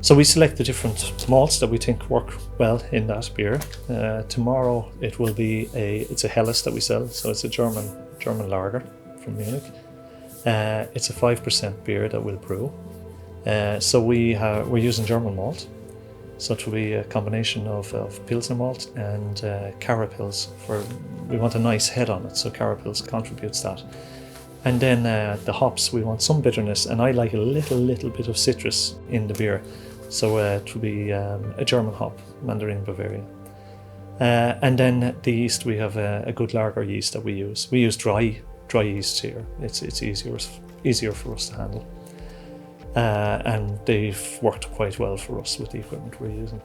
So we select the different malts that we think work well in that beer. Tomorrow it will be it's a Helles that we sell, so it's a German lager from Munich. It's a 5% beer that we'll brew. So we're using German malt. So it will be a combination of Pilsner malt and Carapils. We want a nice head on it, so Carapils contributes that. And then the hops, we want some bitterness, and I like a little bit of citrus in the beer. So it will be a German hop, Mandarin Bavaria. And then the yeast, we have a good lager yeast that we use. We use dry yeast here. It's easier for us to handle. And they've worked quite well for us with the equipment we're using.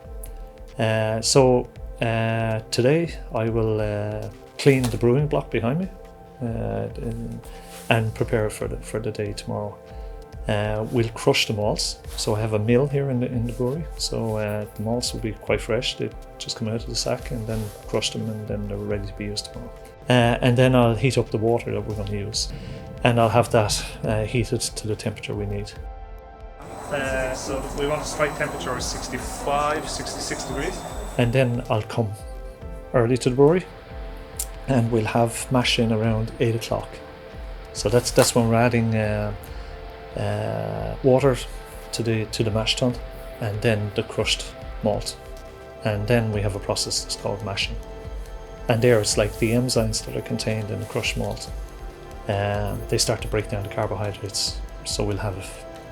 So today I will clean the brewing block behind me and prepare for the day tomorrow. We'll crush the malts. So I have a mill here in the brewery. So the malts will be quite fresh. They just come out of the sack and then crush them, and then they're ready to be used tomorrow. And then I'll heat up the water that we're going to use, and I'll have that heated to the temperature we need. So we want a strike temperature of 65, 66 degrees. And then I'll come early to the brewery, and we'll have mash in around 8 o'clock. So that's when we're adding water to the mash tun, and then the crushed malt, and then we have a process that's called mashing. And there it's like the enzymes that are contained in the crushed malt. They start to break down the carbohydrates, so we'll have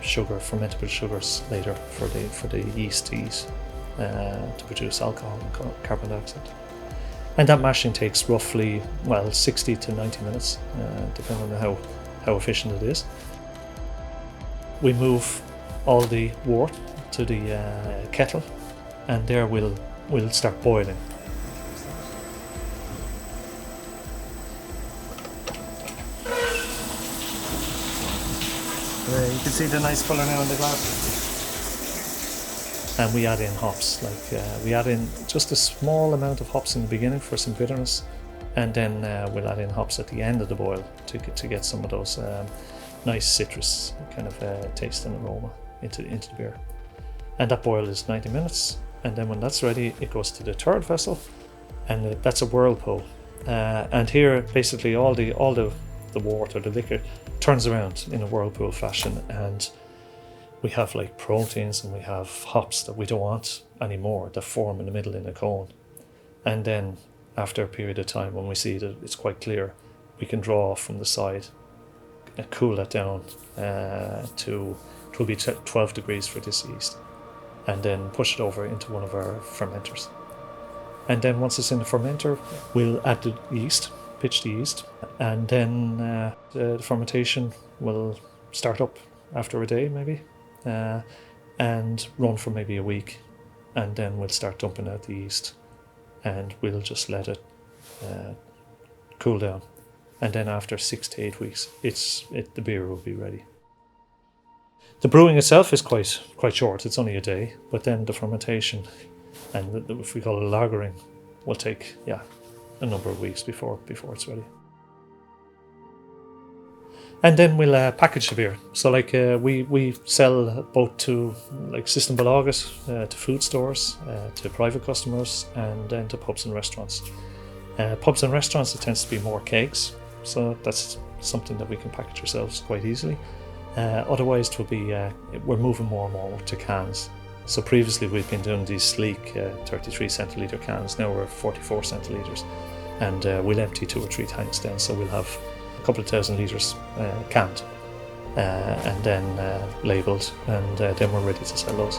fermentable sugars later for the yeast to eat to produce alcohol and carbon dioxide. And that mashing takes roughly 60 to 90 minutes, depending on how efficient it is. We move all the wort to the kettle, and there we'll start boiling. You can see the nice colour now in the glass. And we add in hops, we add in just a small amount of hops in the beginning for some bitterness, and then we'll add in hops at the end of the boil to get some of those nice citrus kind of taste and aroma into the beer. And that boil is 90 minutes, and then when that's ready, it goes to the third vessel, and that's a whirlpool. And here, basically, all the wort or the liquor turns around in a whirlpool fashion, and we have like proteins and we have hops that we don't want anymore that form in the middle in a cone. And then after a period of time, when we see that it's quite clear, we can draw off from the side and cool that down to it will be 12 degrees for this yeast, and then push it over into one of our fermenters. And then once it's in the fermenter, we'll add the yeast, pitch the yeast, and then the fermentation will start up after a day maybe, and run for maybe a week, and then we'll start dumping out the yeast, and we'll just let it cool down, and then after 6 to 8 weeks the beer will be ready. The brewing itself is quite short, it's only a day, but then the fermentation and if we call it lagering will take a number of weeks before it's ready. And then we'll package the beer. So we sell both to Systembolaget, to food stores, to private customers, and then to pubs and restaurants. Pubs and restaurants, it tends to be more kegs, so that's something that we can package ourselves quite easily. Otherwise, it will be we're moving more and more to cans. So previously we've been doing these sleek 33 centilitre cans. Now we're 44 centilitres, and we'll empty 2 or 3 tanks then. So we'll have a couple of thousand litres canned and then labelled, and then we're ready to sell those.